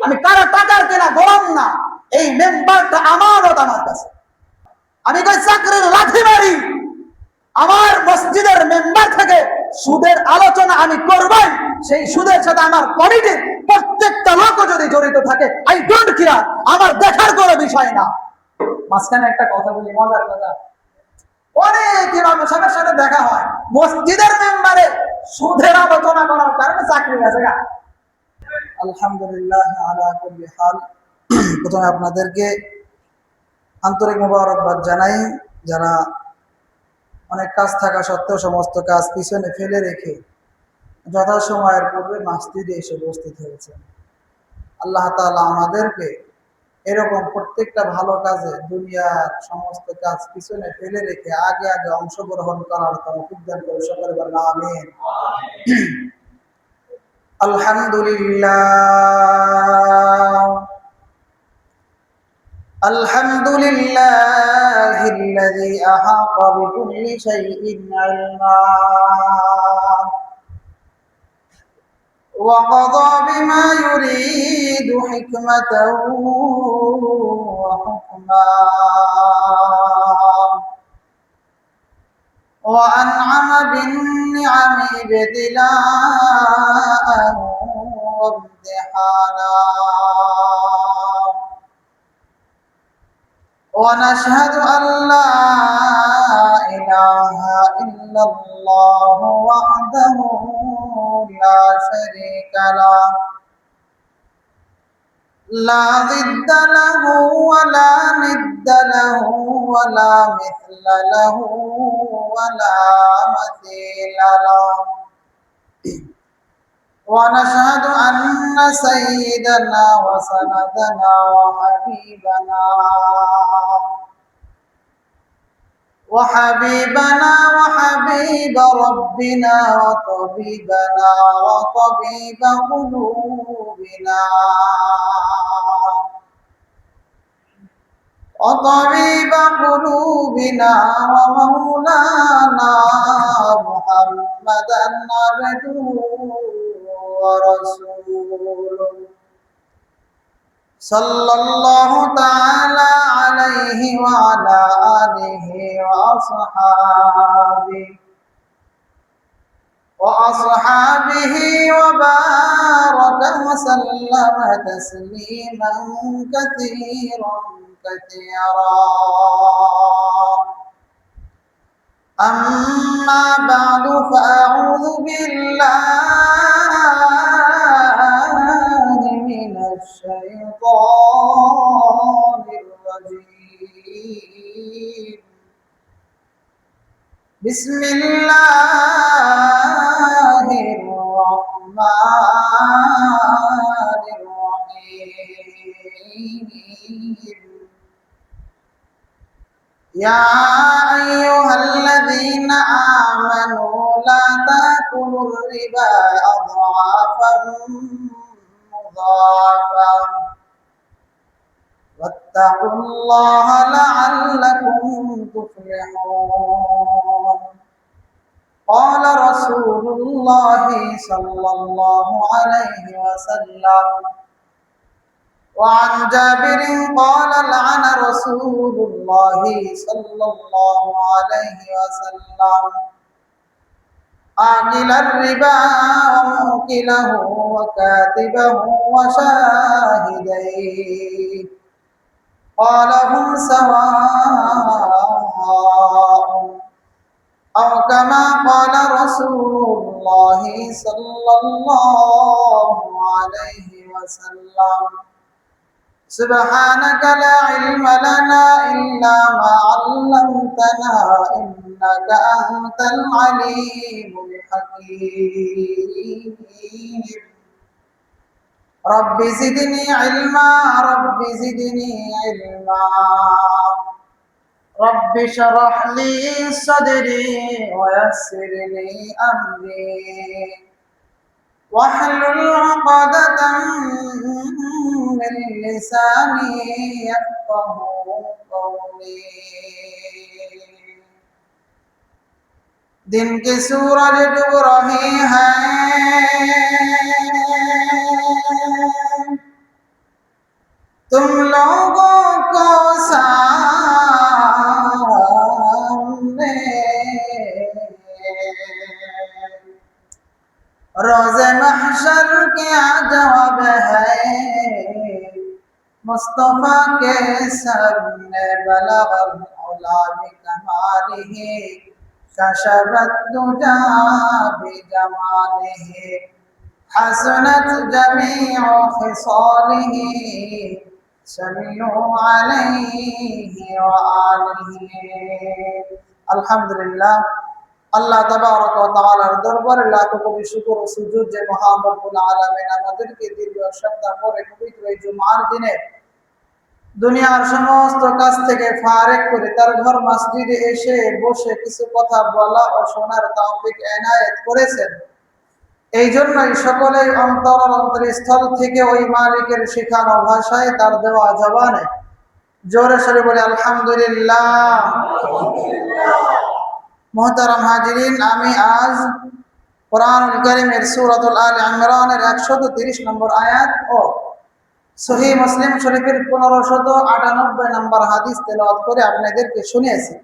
আমি কারো টাকার কেনা গোলাম না। এই মেম্বারটা আমানত আমার কাছে। আমি কই চাকরির লাঠি মারি, আমার মসজিদের মেম্বার থেকে সুদের আলোচনা আমি করবই। সেই সুদের সাথে আমার কমিটির প্রত্যেকটা লোক যদি জড়িত থাকে, আই ডোন্ট কেয়ার, আমার দেখার কোনো বিষয় না। মাঝখানে একটা কথা বলি, মজার কথা। অনেক ইমাম সাহেবের সাথে দেখা হয়, মসজিদের মেম্বারে সুদের আলোচনা করার কারণে চাকরি গেছে গা। আলহামদুলিল্লাহ আলা কুল্লি হাল। প্রথমে আপনাদেরকে আন্তরিক মোবারকবাদ জানাই, যারা অনেক কাজ থাকা সত্ত্বেও সমস্ত কাজ পিছনে ফেলে রেখে যথাসময়ের পূর্বে মসজিদে এসে উপস্থিত হয়েছে। আল্লাহ তাআলা আমাদেরকে এরকম প্রত্যেকটা ভালো কাজে, দুনিয়ার সমস্ত কাজ পিছনে ফেলে রেখে আগে আগে অংশগ্রহণ করার তৌফিক দান করে। সকলে বলেন আমিন। আলহামদুলিল্লাহ আলহামদুলিল্লাহিল্লাযী আহাতা বিকুল্লি শাইইন ইলমা وقضى بما يريد حكمة وحكما وأنعم بالنعم ابتلاء وامتحانا ونشهد أن لا إله إلا الله وحده لا شريك له لا ضد له ولا ند له ولا مثل له ولا مثيل له ونشهد أن سيدنا وسندنا وحبيبنا وحبيب ربنا وطبيبنا وطبيب قلوبنا ومولانا محمدا عبده ورسوله صلى الله تعالى عليه وعلى آله وأصحابه وبارك وسلم تسليما كثيرا أما بعد فأعوذ بالله من الشيطان الرجيم بسم الله الرحمن الرحيم يا أيها الذين آمنوا لا تأكلوا الربا أضعافا مضاعفا واتقوا الله لعلكم تفلحون قال رسول الله صلى الله عليه وسلم وعن جابر قال لعن رسول الله صلى الله عليه وسلم آكل الربا وموكله وكاتبه وشاهديه قال هم سواء أو كما قال رسول الله صلى الله عليه وسلم سبحانك لا علم لنا إلا ما علمتنا إنك أنت العليم الحكيم رب زدني علما رب زدني علما رب اشرح لي صدري ويسر لي أمري واحلل عقدة من لساني يفقه قولي दिन के सूरज डूब रहे हैं तुम लोगों को सामने रोज़े महशर क्या जवाब है, मुस्तफा के सामने बलगल उला बिकमालिही कशफत दुजा बिजमालिही हसनत जमीउ खिसालिही सल्लु अलैहि व आलिही। अल्हम्दुलिल्लाह, আল্লাহ তাবারক ওয়া তাআলার দরবারে লাখো কোটি শুকর ও সুজুদ যে মহান রব্বুল আলামিন আমাদেরকে দীর্ঘ সপ্তাহ পরে পবিত্র এই জুমার দিনে দুনিয়ার সমস্ত কাজ থেকে ফারেক করে তার ঘর মসজিদে এসে বসে কিছু কথা বলা ও শোনার তৌফিক এনায়েত করেছেন। এই জন্যই সকলেই অন্তরস্থল থেকে ওই মালিকের শেখানো ভাষায় তার দেওয়া জবানে জোরে সরে বলে আলহামদুলিল্লাহ। মোহতারাম হাজিরিন, আমি আজ কোরআনুল কারীমের সূরাতুল আলে ইমরানের 130 নম্বর আয়াত ও সহিহ মুসলিম শরীফের 1598 নম্বর হাদিস তেলাওয়াত করে আপনাদেরকে শুনিয়েছি।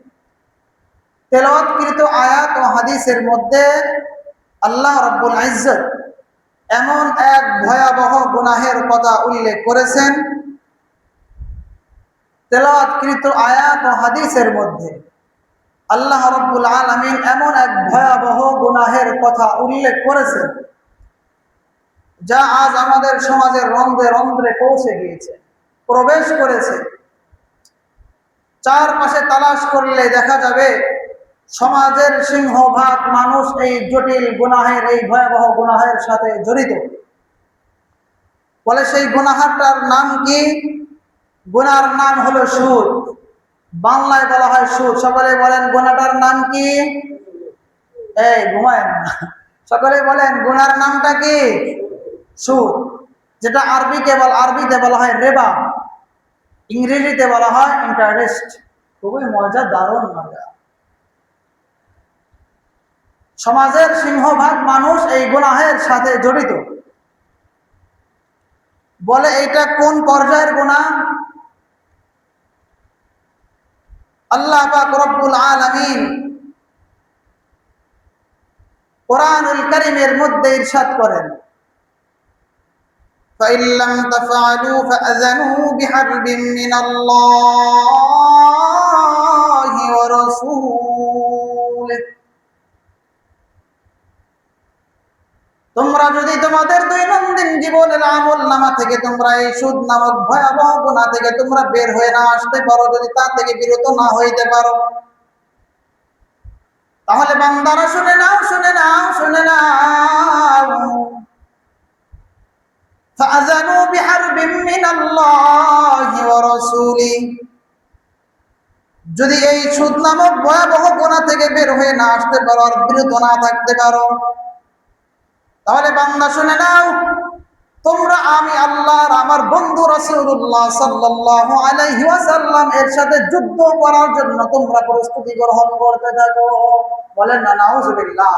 তেলাওয়াতকৃত আয়াত ও হাদিসের মধ্যে আল্লাহ রাব্বুল ইজ্জত এমন এক ভয়াবহ গুনাহের কথা উল্লেখ করেছেন। তেলাওয়াতকৃত আয়াত ও হাদিসের মধ্যে আল্লাহ রাব্বুল আলামিন এমন এক ভয়াবহ গুনাহের কথা উল্লেখ করেছেন যা আজ আমাদের সমাজের রন্ধ্রে রন্ধ্রে পৌঁছে গিয়েছে, প্রবেশ করেছে। চারপাশে তালাশ করলে দেখা যাবে সমাজের সিংহভাগ মানুষ এই জটিল গুনাহের, এই ভয়াবহ গুনাহের সাথে জড়িত। বলে সেই গুনাহটার নাম কি? গুনার নাম হলো সুদ। বাংলায় বলা হয় সুদ। সকলে বলেন গুনাহটার নাম কি? এই ঘুমায়েন না, সকলে বলেন গুনার নামটা কি? সুদ। যেটা আরবিতে বলা হয় রেবা, ইংরেজিতে বলা হয় ইন্টারেস্ট। খুবই মজা, দারুণ মজা। সমাজের সিংহভাগ মানুষ এই গুনাহের সাথে জড়িত। বলে এটা কোন পর্যায়ের গুনাহ? আল্লাহ পাক রব্বুল আলামিন কোরআনুল কারীমের মধ্যে ইরশাদ করেন, فَإِن لَّمْ تَفْعَلُوا فَأَذَنُوا بِحَرْبٍ مِّنَ اللَّهِ وَرَسُولِهِ। তোমরা যদি তোমাদের দৈনন্দিন জীবনের আমলনামা থেকে তোমরা এই সুদ নামক ভয়াবহ গুনাহ থেকে তোমরা বের হয়ে না আসতে পারো, যদি তা থেকে বিরত না হইতে পারো, তাহলে বান্দারা শুনে নাও, শুনে নাও, শুনে নাও। فَأَذَنُوا بِحَرْبٍ مِّنَ اللَّهِ وَرَسُولِهِ। যদি এই সুদ নামক ভয়াবহ গুনাহ থেকে বের হয়ে না আসতে পারো আর বিরত না থাকতে পারো, তাহলে বান্দা শুনে নাও, তোমরা আমি আল্লাহর আমার বন্ধু রাসূলুল্লাহ সাল্লাল্লাহু আলাইহি ওয়াসাল্লাম এর সাথে যুদ্ধ করার জন্য তোমরা প্রস্তুতি গ্রহণ করতে থাকো। বলেন না নাউযুবিল্লাহ।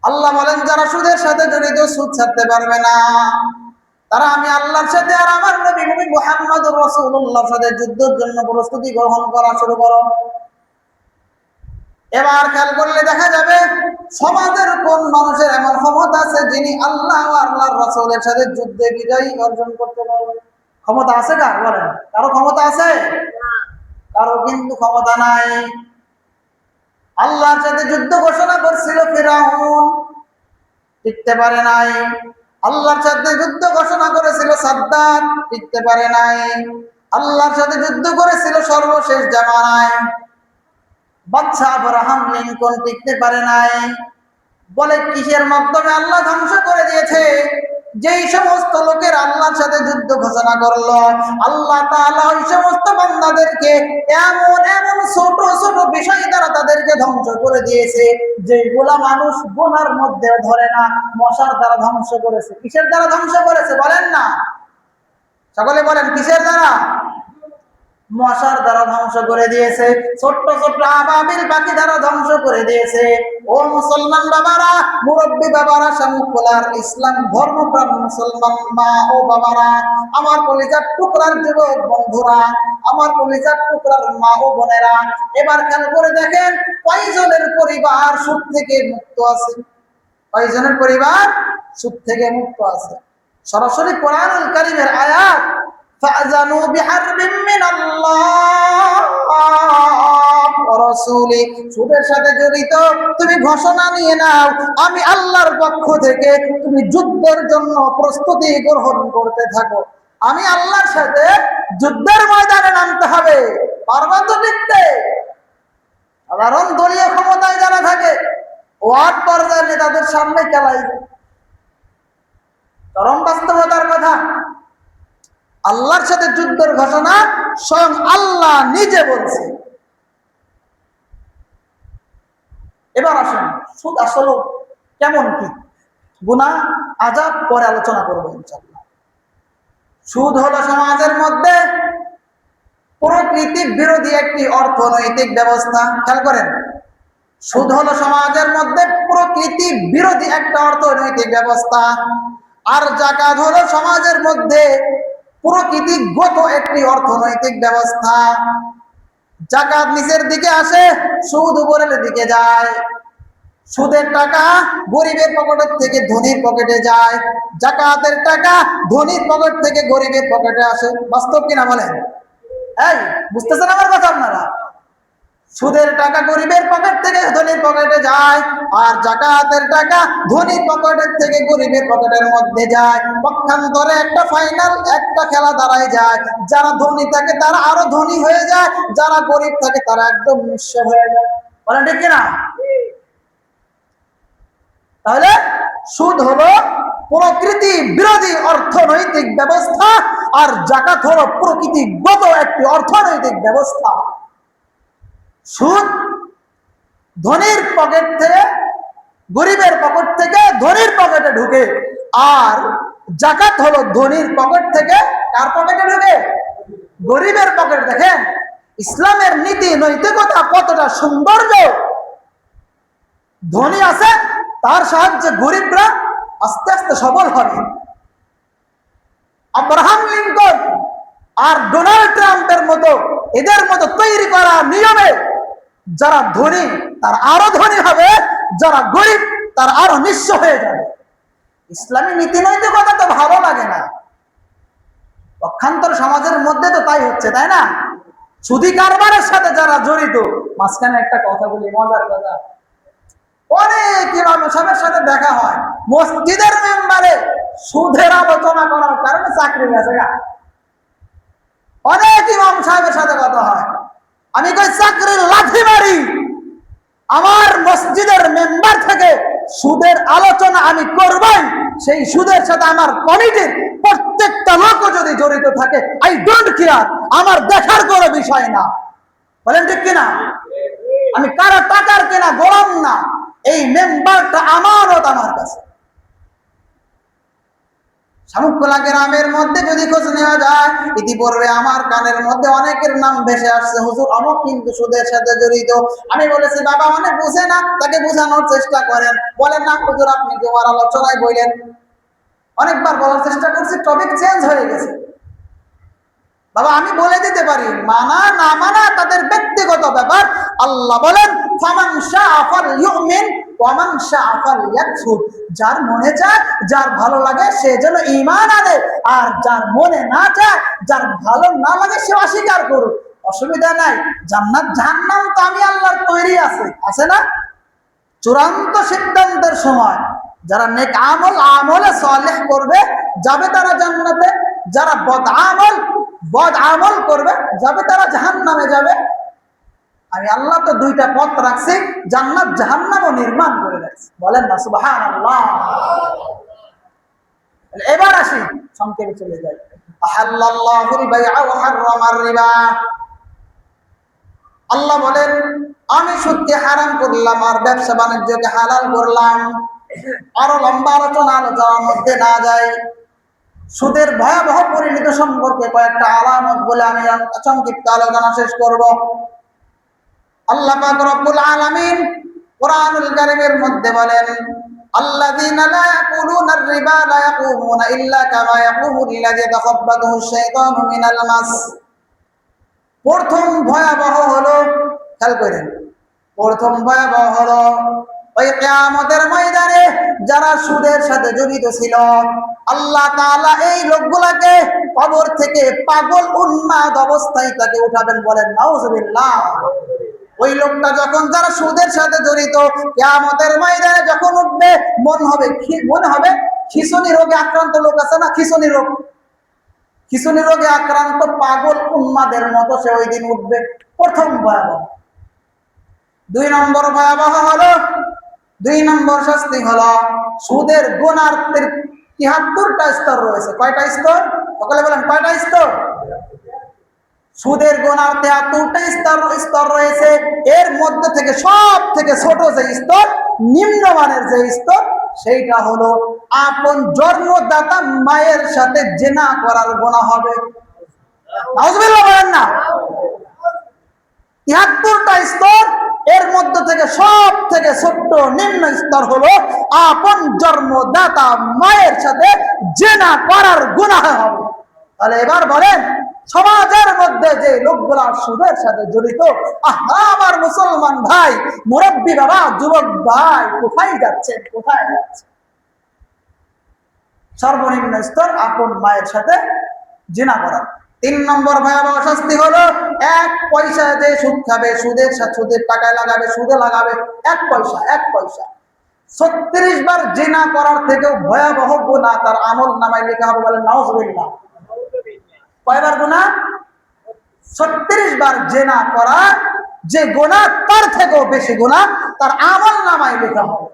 আল্লাহ বলেন যারা সুদের সাথে জড়িত, সুদ ছাড়তে পারবে না, তারা আমি আল্লাহর সাথে আর আমার নবী মুহাম্মদুর রাসূলুল্লাহর সাথে যুদ্ধের জন্য প্রস্তুতি গ্রহণ করা শুরু করো। এবার খেয়াল করলে দেখা যাবে সমাজের কোন মানুষের এমন ক্ষমতা আছে যিনি আল্লাহ ও আল্লাহর রাসূলের সাথে যুদ্ধে বিজয় অর্জন করতে পারবে? ক্ষমতা আছে কার? বলেন, কারো ক্ষমতা আছে? কারো কিন্তু ক্ষমতা নাই। আল্লাহর সাথে যুদ্ধ ঘোষণা করছিল ফিরাউন, টিকতে পারে নাই। আল্লাহর সাথে যুদ্ধ ঘোষণা করেছিল সাদ্দাত, টিকতে পারে নাই। আল্লাহর সাথে যুদ্ধ করেছিল সর্বশেষ জামানায় বাদশা আব্রাহাম লিঙ্কন, টিকতে পারে নাই। বলে কিসের মাধ্যমে আল্লাহ ধ্বংস করে দিয়েছে? যেই সমস্ত লোকের আল্লাহর সাথে যুদ্ধ ঘোষণা করলো, আল্লাহ তাআলা ওই সমস্ত বান্দাদেরকে এমন এমন ছোট ছোট বিষয় দ্বারা তাদেরকে ধ্বংস করে দিয়েছে যেগুলা মানুষ গুনার মধ্যে ধরে না। মশার দ্বারা ধ্বংস করেছে। কিসের দ্বারা ধ্বংস করেছে বলেন না? সকলে বলেন কিসের দ্বারা? মশার দ্বারা ধ্বংস করে দিয়েছে, ছোট্ট ছোট্ট আবাবিল পাখি দ্বারা ধ্বংস করে দিয়েছে। ও মুসলমান বাবারা, মুরব্বী বাবারা, শামুকুলার ইসলাম ধর্মপ্রাণ মুসলমান মা ও বাবারা, আমার কলিজার টুকরার যুবক বন্ধুরা, আমার কলিজার টুকরার মা ও বোনেরা, এবার খেয়াল করে দেখেন কয়জনের পরিবার সুদ থেকে মুক্ত আছে? কয়জনের পরিবার সুদ থেকে মুক্ত আছে? সরাসরি কোরআনুল কারীমের আয়াত, ফাযানু বিহারবিম মিনাল্লাহ ওয়া রাসূলি, সুদের সাথে জড়িত তুমি ঘোষণা নিয়ে নাও, আমি আল্লাহর পক্ষ থেকে তুমি যুদ্ধের জন্য প্রস্তুতি গ্রহণ করতে থাকো। আমি আল্লাহর সাথে যুদ্ধের ময়দানে নামতে হবে। পারবা তো টিকতে? সাধারণ দলীয় ক্ষমতায় যারা থাকে, ওয়ার্ড পর্যায়ের নেতাদের সামনে খেলাই, চরম বাস্তবতার কথা। আল্লাহর সাথে যুদ্ধের ঘোষণা স্বয়ং আল্লাহ নিজে বলছে। এবার আসুন, সুদ আসলে কেমন কি গুনাহ আযাব পরে আলোচনা করবো ইনশাআল্লাহ। সুদ হলো সমাজের মধ্যে প্রকৃতি বিরোধী একটি অর্থনৈতিক ব্যবস্থা। খেয়াল করেন, সুদ হলো সমাজের মধ্যে প্রকৃতি বিরোধী একটা অর্থনৈতিক ব্যবস্থা। আর যাকাত হলো সমাজের মধ্যে প্রকৃতিগত একটি অর্থনৈতিক ব্যবস্থা। যাকাত নিচের দিকে আসে, সুদ উপরের দিকে যায়। সুদের টাকা গরিবের পকেটের থেকে ধনীর পকেটে যায়, যাকাতের টাকা ধনীর পকেট থেকে গরিবের পকেটে আসে। বাস্তব কিনা বলেন? এই বুঝতেছেন আমার কথা আপনারা? সুদের টাকা গরিবের পকেট থেকে ধনীর পকেটে যায়, আর যাকাতের টাকা ধনীর পকেটের থেকে গরিবের পকেটের মধ্যে যায়। পক্ষান্তরে একটা ফাইনাল একটা খেলা দাঁড়ায় যায়, যারা ধনী থাকে তারা আরো ধনী হয়ে যায়, যারা গরিব থাকে তারা একদম নিঃস্ব হয়ে যায়। বলেন ঠিক কিনা? তাহলে সুদ হলো প্রকৃতি বিরোধী অর্থনৈতিক ব্যবস্থা, আর যাকাত হলো প্রকৃতিগত একটি অর্থনৈতিক ব্যবস্থা। সুদ ধনীর পকেট থেকে গরিবের পকেট থেকে ধনীর পকেটে ঢুকে, আর যাকাত হলো ধনীর পকেট থেকে কার পকেটে ঢুকে? গরিবের পকেট। দেখেন ইসলামের নীতি নৈতিকতা কতটা সৌন্দর্য। ধনী আছে, তার সাহায্যে গরিবরা আস্তে আস্তে সবল হবে। আব্রাহাম লিঙ্কন আর ডোনাল্ড ট্রাম্পের মতো এদের মতো তৈরি করা নিয়মে যারা ধনী তার আরো ধনী হবে, যারা গরিব তার আরো নিঃস্ব হয়ে যাবে। ইসলামী নীতি নৈতিকতা তো ভালো লাগে না, পক্ষান্তর সমাজের মধ্যে তো তাই হচ্ছে, তাই না? সুদী কারবারের সাথে যারা জড়িত, মাঝখানে একটা কথা বলি, মজার কথা। অনেক ইমাম সাহেবের সাথে দেখা হয়, মসজিদের মেম্বারে সুদের আলোচনা করার কারণে চাকরি গেছে গা। অনেক ইমাম সাহেবের সাথে কথা হয়, আমি কই চাকরির লাথি মারি, আমার মসজিদের মেম্বার থেকে সুদের আলোচনা আমি করবই। সেই সুদের সাথে আমার কমিটির প্রত্যেকটা লোক যদি জড়িত থাকে, আই ডোন্ট কেয়ার, আমার দেখার কোনো বিষয় না। বলেন ঠিক কিনা? আমি কারো টাকার কেনা গোলাম না, এই মেম্বারটা আমানত আমার কাছে। শামুকখোলা গ্রামের মধ্যে যদি খোঁজ নেওয়া যায়, ইতিপূর্বে আমার কানের মধ্যে অনেকের নাম ভেসে আসছে, হুজুর অমুক কিন্তু সুদের সাথে জড়িত। আমি বলেছি বাবা অনেক বুঝে না, তাকে বোঝানোর চেষ্টা করেন। বলেন না হুজুর আপনি তোমার আলোচনায় বললেন। অনেকবার বলার চেষ্টা করছি, টপিক চেঞ্জ হয়ে গেছে। বাবা আমি বলে দিতে পারি, মানা না মানা তাদের ব্যক্তিগত ব্যাপার। আল্লাহ বলেন ফামান শাআ ফালইউমিন ওয়া মান শাআ ফালইয়াকফুর, যার মনে চায়, যার ভালো লাগে সে যেন ঈমান আনে, আর যার মনে না চায়, যার ভালো না লাগে সে অস্বীকার করুক, অসুবিধা নাই। জান্নাত জাহান্নাম তো আমি আল্লাহর তৈরি আছে না? চূড়ান্ত সিদ্ধান্তের সময় যারা নেক আমলে সালেহ করবে যাবে তারা জান্নাতে, যারা বদ আমল করবে যাবে তারা জাহান্নামে যাবে। আমি আল্লাহ তো দুইটা পথ রাখছি, জান্নাত জাহান্নামও নির্মাণ করে রাখছি। বলেন না সুবহানাল্লাহ। এবার আসি, সংক্ষেপে চলে যাই। আহাল্লাল্লাহুল বাইআ ওয়া হাররামার রিবা। আল্লাহ বলেন আমি সুদকে হারাম করলাম আর ব্যবসা বাণিজ্যকে হালাল করলাম। আরো লম্বা আলোচনার মধ্যে না যায়, সুদের ভয়াবহ পরিণতি সম্পর্কে কয়েকটা আলামত বলে আমি সংক্ষিপ্ত আলোচনা শেষ করব। আল্লাহ পাক রব্বুল আলামিন কোরআনুল কারীমের মধ্যে বলেন, আল্লাযীনা লা ইয়াকুলুনা আর-রিবা লা ইয়াকুমুনা ইল্লা কামা ইয়াকুমু আল্লাযী তাখাব্বাতুহু আশ-শাইতানু মিনাল মাস। প্রথম ভয়াবহ হলো, খেয়াল করেন, প্রথম ভয়াবহ হলো ওই কিয়ামতের ময়দানে যারা সুদের সাথে জড়িত ছিল, আল্লাহ তাআলা এই লোকগুলাকে কবর থেকে পাগল উন্মাদ অবস্থায় তাকে উঠাবেন, বলেন নাউজুবিল্লাহ। ওই লোকটা যখন যারা সুদের সাথে জড়িত কিয়ামতের ময়দানে যখন উঠবে, মনে হবে খিঁচুনি রোগে আক্রান্ত লোক আছে না, খিঁচুনি রোগে আক্রান্ত পাগল উন্মাদের মতো সে ওই দিন উঠবে। প্রথম ভয়াবহ। দুই নম্বর ভয়াবহ হলো, দুই নম্বর শাস্তি হলো সুদের গুনার ৭৩টা স্তর রয়েছে। কয়টা স্তর? সকলে বলেন কয়টা স্তর? সুদের গুনার ৭৩টা স্তর রয়েছে। এর মধ্যে থেকে সব থেকে ছোট যে স্তর, নিম্নমানের যে স্তর, সেইটা হলো আপন জন্মদাতা মায়ের সাথে জিনা করার গুনাহ হবে। নাউজুবিল্লাহ বলেন না। ৭৩টা স্তর, এর মধ্যে থেকে সব থেকে ছোট্ট নিম্ন স্তর হলো আপন জন্মদাতা মায়ের সাথে জিনা করার গুনাহ হবে। তাহলে এবার বলেন, সমাজের মধ্যে যে লোকগুলা সুদের সাথে জড়িত, আমার মুসলমান ভাই, মুরব্বী বাবা, যুবক ভাই, কোথায় যাচ্ছেন? কোথায় যাচ্ছেন? সর্বনিম্ন স্তর আপন মায়ের সাথে জিনা করা। ৩ নম্বর ভয়াবহ শাস্তি হলো ১ পয়সা যে সুদ খাবে, সুদের টাকায় লাগাবে, সুদে লাগাবে ১ পয়সা ৩৬ বার জিনা করার থেকেও ভয়াবহ গুনাহ তার আমল নামায় লেখা হবে, বলেন নাউজুবিল্লাহ। কয়বার গুনাহ? ৩৬ বার জিনা করা যে গুনাহ, তার থেকেও বেশি গুনাহ তার আমল নামায় লেখা হবে।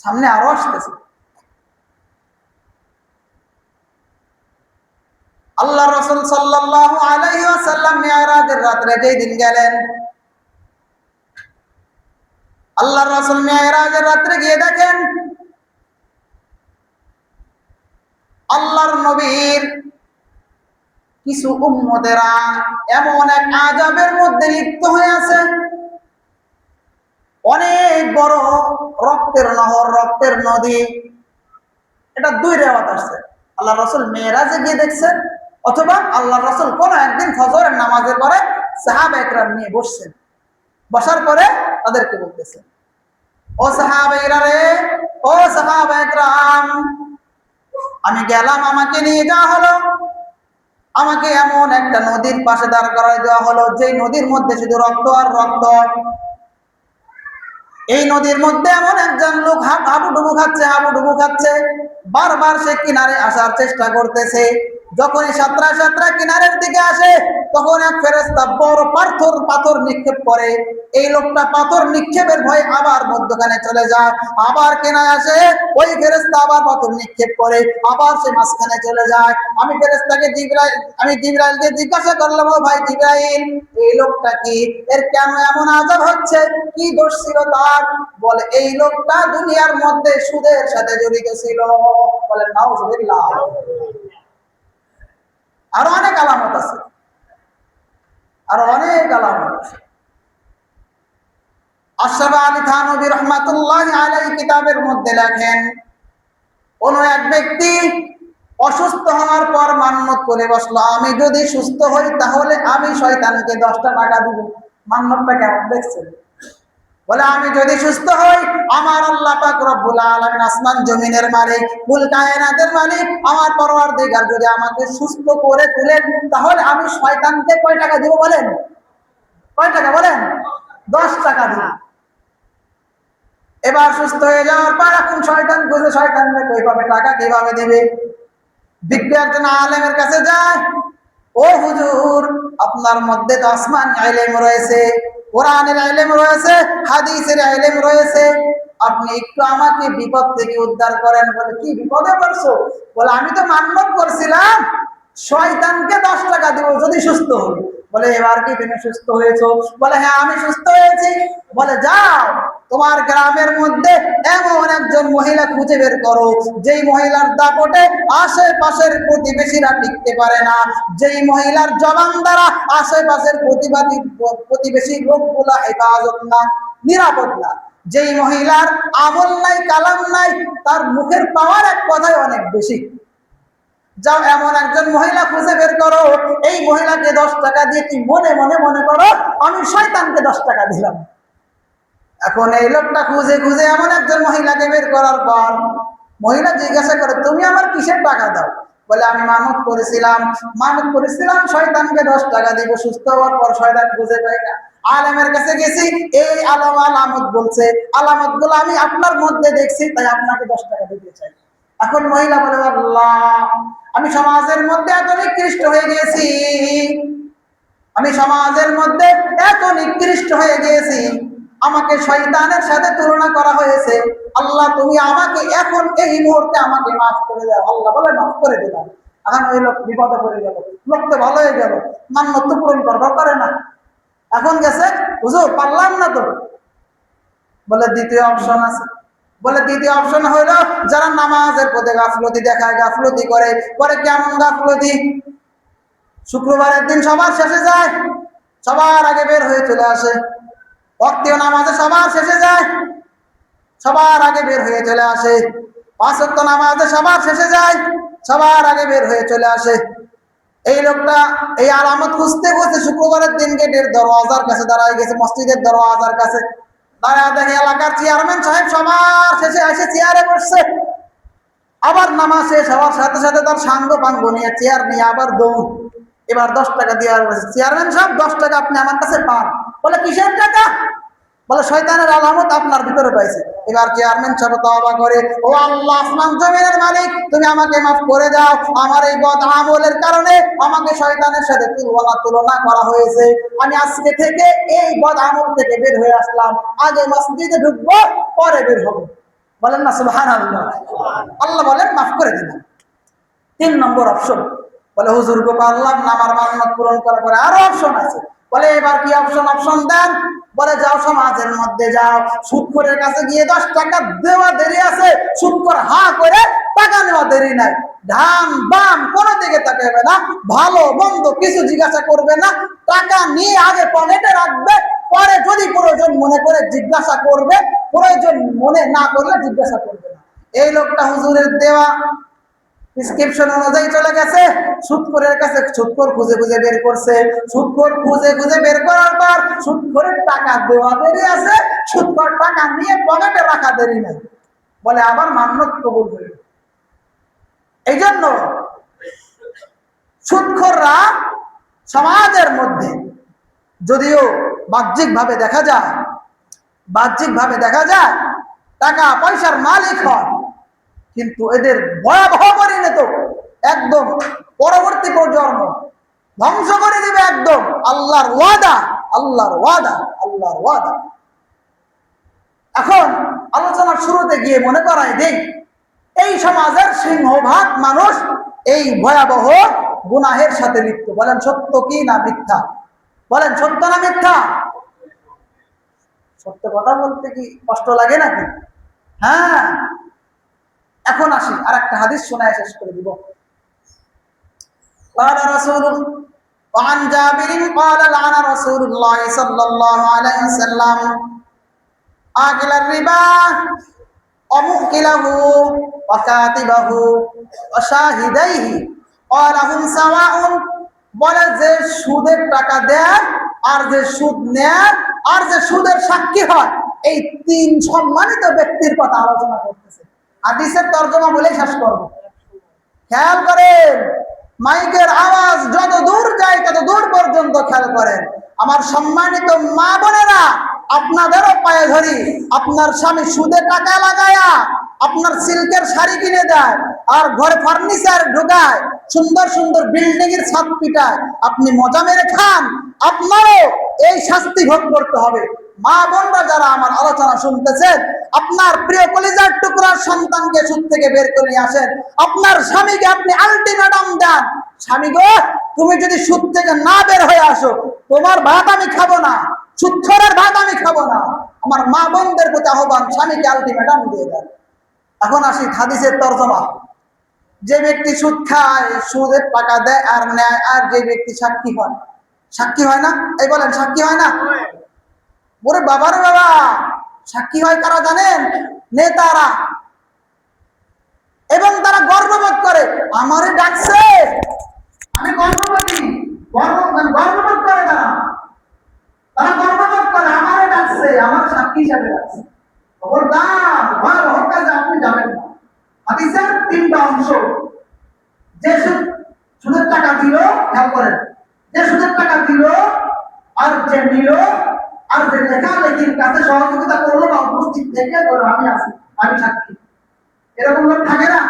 সামনে আরো আসতেছে। আল্লাহ রাসূল সাল্লাল্লাহু আলাইহি ওয়াসাল্লাম মিরাজের রাতে যেই দিন গেলেন, আল্লাহ রাসূল মিরাজের রাতে গিয়ে দেখেন আল্লাহর নবীর কিছু উম্মতেরা এমন এক আযাবের মধ্যে লিপ্ত হয়ে আছে। অনেক বড় রক্তের নহর, রক্তের নদী। এটা ২ রিওয়ায়াত আছে। আল্লাহ রাসূল মিরাজে গিয়ে দেখছেন, অথবা আল্লাহ রাসূল কোন একদিন ফজরের নামাজের পরে সাহাবা একরাম নিয়ে বসছেন, বসার পরে তাদেরকে বলতেছেন, ও সাহাবায়েরা রে, ও সাহাবা একরাম, আমি গেলাম, আমাকে নিয়ে যাওয়া হলো, আমাকে এমন একটা নদীর পাশে দাঁড় করায় দেওয়া হলো, যে নদীর মধ্যে শুধু রক্ত আর রক্ত। এই নদীর মধ্যে এমন একজন লোক হাবুডুবু খাচ্ছে। বারবার সে কিনারে আসার চেষ্টা করতেছে। যখনই সাঁতরা কিনারের দিকে আসে, তখন এক ফেরেশতা বড় পাথর নিক্ষেপ করে। এই লোকটা পাথর নিক্ষেপের ভয়ে আবার মধ্যখানে চলে যায়, আবার কিনারে আসে, ওই ফেরেশতা আবার পাথর নিক্ষেপ করে, আবার সে মাঝখানে চলে যায়। আমি জিবরাইলকে জিজ্ঞাসা করলাম, ও ভাই জিবরাইল, এই লোকটা কি, এর কেন এমন আযাব হচ্ছে, কি দোষ ছিল তার? বলে, এই লোকটা দুনিয়ার মধ্যে সুদের সাথে জড়িত ছিল। বলেন নাউজুবিল্লাহ। আরো অনেক আলামত আছে, আশরাফ আলী থানভী রাহমাতুল্লাহি আলাইহি কিতাবের মধ্যে লেখেন, কোন এক ব্যক্তি অসুস্থ হওয়ার পর মান্নত করে বসলো, আমি যদি সুস্থ হই তাহলে আমি শয়তানকে 10টা টাকা দিব। মান্নতটা কেমন দেখছেন? বলে, আমি যদি সুস্থ হই, আমার আল্লাহ পাক রব্বুল আলামিন, আসমান জমিনের মালিক, কুল কায়নাতের মালিক, আমার পরওয়ারদিগার যদি আমাকে সুস্থ করে তুলেন, তাহলে আমি শয়তানকে কয় টাকা দিব? বলেন কয় টাকা? বলেন 10 টাকা দিব। এবার সুস্থ হয়ে যাওয়ার পর এখন শয়তান খুঁজে, শয়তানকে কই পাবে টাকা, কিভাবে দিবে? বিজ্ঞ একজন আলেমের কাছে যায়, ও হুজুর, আপনার মধ্যে তো আসমানি ইলম রয়েছে, কোরআনের ইলম রয়েছে, হাদিসের ইলম রয়েছে, আপনি একটু আমাকে বিপদ থেকে উদ্ধার করেন। বলে, কি বিপদে পড়ছো? বলে, আমি তো মান্নত করছিলাম শয়তানকে 10 টাকা দিব যদি সুস্থ হই। বলে এবার কি তুমি সুস্থ হয়েছো? বলে হ্যাঁ আমি সুস্থ হয়েছি। বলে যাও তোমার গ্রামের মধ্যে এমন একজন মহিলা খুঁজে বের করো যেই মহিলার দাপটে আশেপাশের প্রতিবেশীরা টিকতে পারে না, যেই মহিলার জবান দ্বারা আশেপাশের প্রতিবেশী লোকগুলা হেফাজত না, নিরাপদ না, যেই মহিলার আমল নাই কালাম নাই, তার মুখের পাওয়ার এক কথায় অনেক বেশি। যাও এমন একজন মহিলা খুঁজে বের করো, এই মহিলাকে 10 টাকা দিয়ে তুই মনে মনে মনে করো আমি শয়তানকে 10 টাকা দিলাম। এখন এই লোকটা খুঁজে খুঁজে এমন একজন মহিলাকে বের করার পর মহিলা জিজ্ঞাসা করে তুমি আমার কিসের টাকা দাও? বলে আমি মানত করেছিলাম শয়তানকে 10 টাকা দিব, সুস্থ হওয়ার পর শয়তান খুঁজে পাই না, আলেমের কাছে গেছি, এই আলামত বলছে, আলামত গুলো আমি আপনার মধ্যে দেখছি, তাই আপনাকে 10 টাকা দিতে চাই। এখন মহিলা বলে আল্লাহ আমি সমাজের মধ্যে এত নিকৃষ্ট হয়ে গেছি, আমি সমাজের মধ্যে এত নিকৃষ্ট হয়ে গিয়েছি, আমাকে শয়তানের সাথে তুলনা করা হয়েছে, আল্লাহ তুমি আমাকে এখন এই মুহূর্তে আমাকে মাফ করে দাও। আল্লাহ বলে মাফ করে দিলাম। এখন ওই লোক বিপদে পড়ে গেল, লোক তো ভালো হয়ে গেল, মান্যত তো পূরণ করবার পারে না, এখন গেছে হুজুর পারলাম না তো। বলে দ্বিতীয় অপশন আছে। বলে দ্বিতীয় অপশন হইল যারা নামাজের প্রতি গাফলতি দেখায়, গাফলতি করে। পরে কেমন গাফলতি? শুক্রবারের দিন সবার শেষে যায়, সবার আগে বের হয়ে চলে আসে, ওয়াক্তীয় নামাজে সবার শেষে যায়, সবার আগে বের হয়ে চলে আসে, 5 ওয়াক্ত নামাজে সবার শেষে যায়, সবার আগে বের হয়ে চলে আসে। এই লোকটা এই আলামত খুঁজতে খুঁজতে শুক্রবারের দিন গেটের দরওয়াজার কাছে দাঁড়ায় গেছে, মসজিদের দরওয়াজার কাছে দাঁড়ায় দেখে এলাকার চেয়ারম্যান সাহেব সবার শেষে এসে চেয়ারে বসছে। আবার নামাজ শেষ হওয়ার সাথে সাথে তার সাঙ্গ পাঙ্গ নিয়ে চেয়ার নিয়ে আবার দৌড়। এবার 10 টাকা দিয়ে আর বলছে চেয়ারম্যান সাহেব 10 টাকা আপনি আমার কাছে পান। বলে কিসের টাকা? বলে শয়তানের আলামত আপনার ভিতরে পাইছে। এবার চেয়ারম্যান সাহেব তওবা করে, ও আল্লাহ আসমান জমিনের মালিক তুমি আমাকে মাফ করে দাও, আমার এই বদ আমলের কারণে আমাকে শয়তানের সাথে তুলনা করা হয়েছে, আমি আজকে থেকে এই বদ আমল থেকে বের হয়ে আসলাম, আগে মসজিদে ঢুকবো পরে বের হবো। বলেন না সুবহানাল্লাহ। আল্লাহ বলেন মাফ করে দিলাম। 3 নম্বর অপশন। বলে হুজুর গো পারলাম না, আমার মান্যত পূরণ করার পরে আরো অপশন আছে। বলে এবার কি অপশন দেন? বলে যাও সমাজের মধ্যে যাও, সুদখোরের কাছে গিয়ে 10 টাকা দেওয়া দেরি আছে, সুদখোর হা করে টাকা নেওয়া দেরি নাই, ডান বাম কোনো দিকে তাকাবে না, ভালো মন্দ কিছু জিজ্ঞাসা করবে না, টাকা নিয়ে আগে পকেটে রাখবে, পরে যদি প্রয়োজন মনে করে জিজ্ঞাসা করবে, প্রয়োজন মনে না করলে জিজ্ঞাসা করবে না। এই লোকটা হুজুরের দেওয়া প্রেসক্রিপশন অনুযায়ী চলে গেছে সুদখোরের কাছে, সুদখোর খুঁজে খুঁজে বের করছে, সুদখোর খুঁজে খুঁজে বের করার পর সুদখোরের টাকা দেওয়া দেরি আছে, সুদখোর টাকা নিয়ে পকেটে রাখা দেরি নাই। বলে আবার মান্যত কবুল হইল। এই জন্য সুদখোররা সমাজের মধ্যে যদিও বাহ্যিক ভাবে দেখা যায় টাকা পয়সার মালিক হয়, কিন্তু এদের ভয়াবহ পরিণত একদম পরবর্তী প্রজন্ম ধ্বংস করে দিবে একদম। আল্লাহর ওয়াদা। এখন আলোচনার শুরুতে গিয়ে মনে করাই দেই, এই সমাজের সিংহভাগ মানুষ এই ভয়াবহ গুনাহের সাথে লিপ্ত। বলেন সত্য কি না মিথ্যা? বলেন সত্য না মিথ্যা? সত্য কথা বলতে কি কষ্ট লাগে নাকি? হ্যাঁ। এখন আসি আর একটা হাদিস শোনায় শেষ করে দিব। قال رسول وعن جابر قال لعن رسول الله صلى الله عليه وسلم آكل الربا ومؤكله وكاتبه وشاهديه قال هم سواء। বলে যে সুদের টাকা দেয় আর যে সুদ নেয় আর যে সুদের সাক্ষী হয়, এই 3 সম্মানিত ব্যক্তির কথা আলোচনা করতেছে। হাদিসের তরজমা বলেই শেষ করব। খেয়াল করেন, মাইকের আওয়াজ যত দূর যায় তত দূর পর্যন্ত খেয়াল করেন। আমার সম্মানিত মা বোনেরা, আপনাদেরও পায়ে ধরি, আপনার স্বামী সুদে টাকা লাগায়া আপনার সিল্কের শাড়ি কিনে দেয় আর ঘরে ফার্নিচার ঢোকায়, সুন্দর সুন্দর বিল্ডিং এর ছাদ পিটায়, আপনি মজা মেরে খান, আপনারও এই শাস্তি ভোগ করতে হবে। মা বোনরা যারা আমার আলোচনা শুনতেছেন, আপনার প্রিয় কলিজার টুকরার সন্তানকে সুদ থেকে বের করে নিয়ে আসেন, আপনার স্বামীকে আপনি আলটিমেটাম দেন, যান, স্বামী গো তুমি যদি সুদ থেকে না বের হয়ে আসো, তোমার ভাত আমি খাবো না, সুদখোরের ভাত আমি খাবো না। আমার মা বোনদের প্রতি আহ্বান, স্বামীকে আলটিমেটাম দিয়ে দেন। এখন আসি হাদিসের তরজমা। যে ব্যক্তি সুদ খায়, সুদের টাকা দেয় আর নেয়, আর যে ব্যক্তি সাক্ষী হয়, সাক্ষী হয় না? এই বলেন সাক্ষী হয় না? ওরে বাবার বাবা, সাক্ষী হয় কারা জানেন? নেতারা। এবং তারা গর্ববোধ করে, আমারে ডাকছে, আমি গর্ববতী, গর্ববোধ করে তারা। তারা গর্ববোধ করে, আমারে ডাকছে, আমার সাক্ষী হিসাবে ডাকছে। খবরদার, ভয়াবহ কাজে আপনি যাবেন না। হাদিসের 3টা অংশ। যে সুদের টাকা দিল, খেয়াল করেন, যে সুদের টাকা দিল, আর যে নিল, আর যে লেখালেখির কাছে সহযোগিতা করলো বা উপস্থিত থেকে বলল আমি আছি, আমি সাক্ষী, এরকম লোক থাকে না?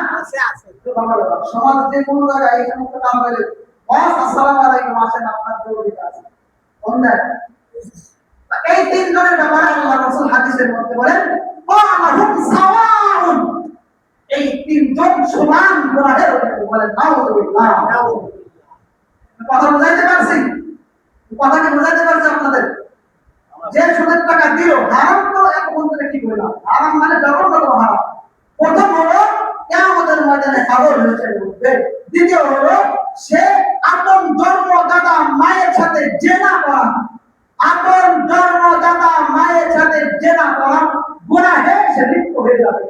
সমাজ যে কোনো জায়গায় এই সমস্ত কাম করে, বস আসসালামু আলাইকুম, আসেন আপনার জরুরি কাজ, এই 3 জনের ব্যাপারে আল্লাহ রাসূল হাদিসের মধ্যে বলেন ওয়াহুম সাওয়াউন, এই 3 জন সমান গুনাহের অধিকারী। বলেন নাউযুবিল্লাহ। কথা বুঝাইতে পারছি? কথা কি বুঝাইতে পারছি আপনাদের? যে সুদের টাকা দিল, হারাম তো এক বন্ধুকে কি বললাম, হারাম মানে জঘন্য হারাম। প্রথম হলো কিয়ামতের ময়দানে কাবর হয়েছে উঠবে। দ্বিতীয় হলো সে আপন জন্মদাতা মায়ের সাথে জেনা করা, আপন জন্মদাতা মায়ের সাথে জেনা করা গুনাহে সে লিপ্ত হয়ে যাবে।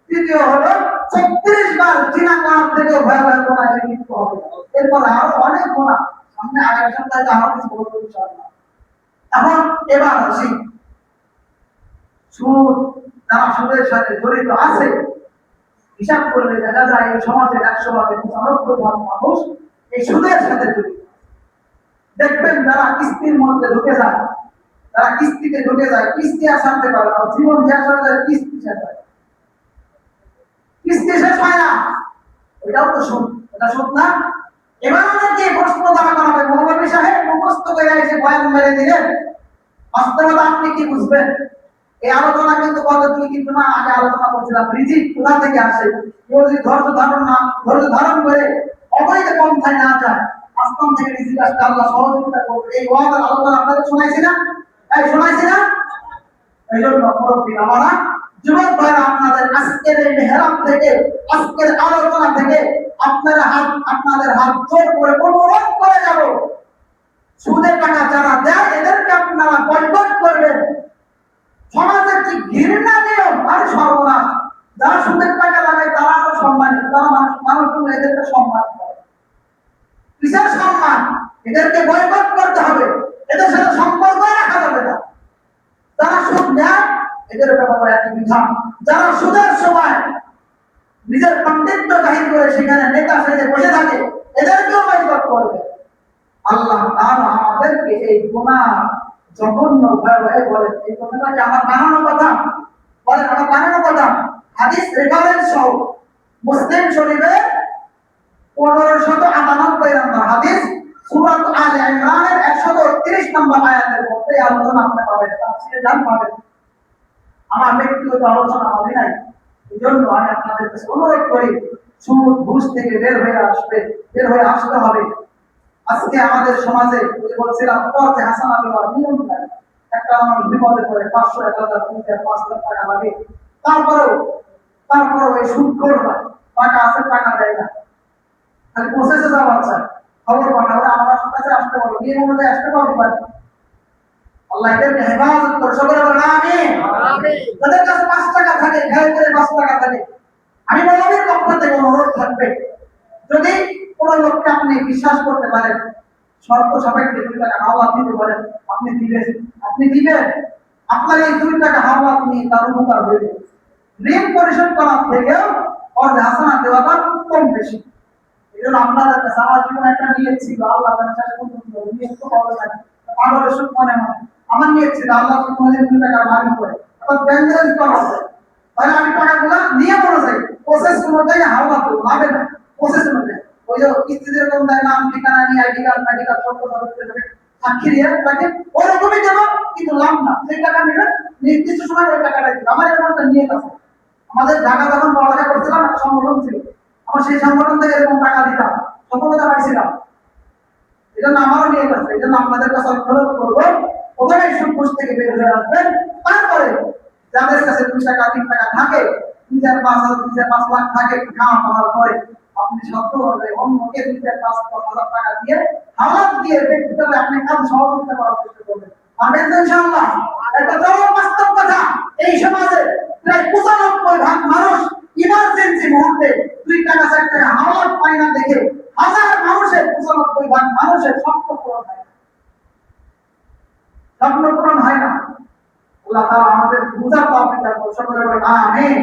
তৃতীয় হলো 36 বার জিনা করার থেকেও ভয়াবহ গুনাহে লিপ্ত হবে। এরপর আরো অনেক গুনাহ, সামনে আগামী সপ্তাহে আরো কিছু বলবো ইনশাআল্লাহ। এখন এবার আসি, সুদ, যারা সুদের সাথে জড়িত আছে, হিসাব করলে দেখা যায় এই সমাজের 100 ভাগের 95 ভাগ মানুষ এই সুদের সাথে জড়িত। দেখবেন যারা কিস্তির মধ্যে ঢুকে যায়, যারা কিস্তিতে ঢুকে যায়, কিস্তি আর সারতে পারে না, জীবন শেষ হয়ে যায়, কিস্তি শেষ হয়, কিস্তি শেষ হয় না, এটাও তো সুদ, এটা সুদ না? এবার অনেকে প্রশ্ন দাঁড়া করাবে, মৌলভী সাহেব মুখস্থ করে এসে বয়ান মেরে দিলেন, বাস্তবতা আপনি কি বুঝবেন? এই আলোচনা কিন্তু গত 2-3 মাস আগে আলোচনা করছিলাম, রিজিক কোথা থেকে আসে, কেউ যদি ধৈর্য ধারণ করে অবৈধ পন্থায় না যায়, আসমান থেকে রিজিক আসতে আল্লাহ সহযোগিতা করবে। এই ওয়াদার আলোচনা আপনাদের শোনাইছি না? এই শোনাইছি না? এই জন্য মুরব্বী আমরা, যুবক ভাইরা, আপনাদের আজকের এই মেহরাব থেকে, আজকের আলোচনা থেকে আপনাদের হাত জোর করে অনুরোধ করে যাব, সুদের টাকা যারা দেয় এদেরকে আপনারা বয়কট করবেন। সমাজের কি ঘৃণা নিয়ম আর সর্বনাশ! যারা সুদের টাকা লাগায় তারা তো সম্মানিত, তারা মানুষগুলো এদেরকে সম্মান করে। কিসের সম্মান? এদেরকে বয়কট করতে হবে, এদের সাথে সম্পর্ক রাখা যাবে না। যারা সুদ নেয় এদের ব্যাপারে একই বিধান। যারা সুদের সময় নিজের কর্তৃত্ব জাহির করে সেখানে নেতা সেজে বসে থাকে, এদেরকেও বয়কট করবে। আল্লাহ তাআলা আমাদেরকে এই গুনাহ জঘন্য ভয়াবহ বলেন। এই কথাটা আমার বানানো কথা? বলেন আমার বানানো কথা? হাদিস রেফারেন্স সহ মুসলিম শরীফে 1598 নম্বর হাদিস, সূরা আলে ইমরানের 130 নম্বর আয়াতের মধ্যে আলোচনা আপনি পাবেন, তাফসীরে জান পাবেন। আমার ব্যক্তিগত আলোচনা হবে নাই, এজন্য আমি আপনাদের কাছে অনুরোধ করি, সুদ ঘুষ থেকে বের হয়ে আসতে হবে। আজকে আমাদের সমাজে বলছিলাম পথে হাসানা দেওয়ার নিয়ম নাই। একটা মানুষ বিপদে পড়ে 500, 1000, 2000, 5 লাখ টাকা লাগে, তারপরেও এই সুদ করবে, টাকা আছে টাকা দেয় না, খালি প্রসেসে যাওয়া চায়, খবর পাঠাবে আমার কাছে আসতে পারবো, নিয়ম অনুযায়ী আসতে পারবো। আল্লাহ এদেরকে হেফাজত করে, সকলে বলেন আমিন। যাদের কাছে 5 টাকা থাকে, খেয়াল করে 5 টাকা থাকে, আমি নবীর পক্ষ থেকে অনুরোধ থাকবে, যদি কোন লোককে আপনি বিশ্বাস করতে পারেন, শর্ত সাপেক্ষে 2 টাকা হাওলাত দিতে পারেন, আপনি দিবেন। আপনার এই 2 টাকা হাওলাত নিয়ে তার উপকার হয়ে যাবে। ঋণ পরিশোধ করার থেকেও অর্ধ হাসানা দেওয়াটা কম বেশি। এই জন্য আপনাদের কাছে আমার জীবন একটা নিয়ত ছিল, আল্লাহ তাআলা শেষ পর্যন্ত নিয়ত তো পাওয়া যায়, পাগলের সুখ মনে আমার নিয়ত ছিল আল্লাহ তোমাদের 2 টাকা বাড়ি করে অর্থাৎ ব্যাংকেজ করা হবে, তাহলে আমি টাকাগুলো নিয়ে অনুযায়ী প্রসেস অনুযায়ী হাওলাত দেবো, লাভে না, প্রসেস অনুযায়ী। ওই যে কিস্তি যেরকম দেয়, নাম ঠিকানা নিয়ে আইডি কার্ড মেডিকেল সব কথা সাক্ষী দিয়ে তাকে ওরকমই দেবো, কিন্তু লাভ না, সেই টাকা নেবেন, নির্দিষ্ট সময় ওই টাকাটা দিবেন। আমার এরকম একটা নিয়ত আছে। আমাদের ঢাকা যখন পড়ালেখা করছিলাম একটা সংগঠন ছিল, আমার সেই সংগঠন থেকে এরকম টাকা দিতাম, সকলে পাইছিলাম। এই জন্য আমারও নিয়ে গেছে, এই জন্য আপনাদের কাছে অনুরোধ করবো, প্রথমে সুদ ঘুষ থেকে বের হয়ে আসবেন। তারপরে যাদের কাছে 2 টাকা 3 টাকা থাকে, 2,500 2,500,000 থাকে, খাওয়া খাওয়ার পরে আপনি সত্য অন্যকে 2,500,000 টাকা দিয়ে হালাত দিয়ে ব্যক্তিগত আপনি কাজ সহযোগিতা করার চেষ্টা করবেন। পারবেন তো ইনশাআল্লাহ? একটা চরম বাস্তব কথা, এই সমাজে প্রায় 95% মানুষ ইমার্জেন্সি মুহূর্তে 2 টাকা 4 টাকা হালাত পায় না দেখে হাজার মানুষের 95% মানুষের স্বপ্ন পূরণ হয় না। স্বপ্ন পূরণ হয় না। আল্লাহ তাআলা আমাদের বুঝার তৌফিক দান করুন। সকলে বলেন আমিন।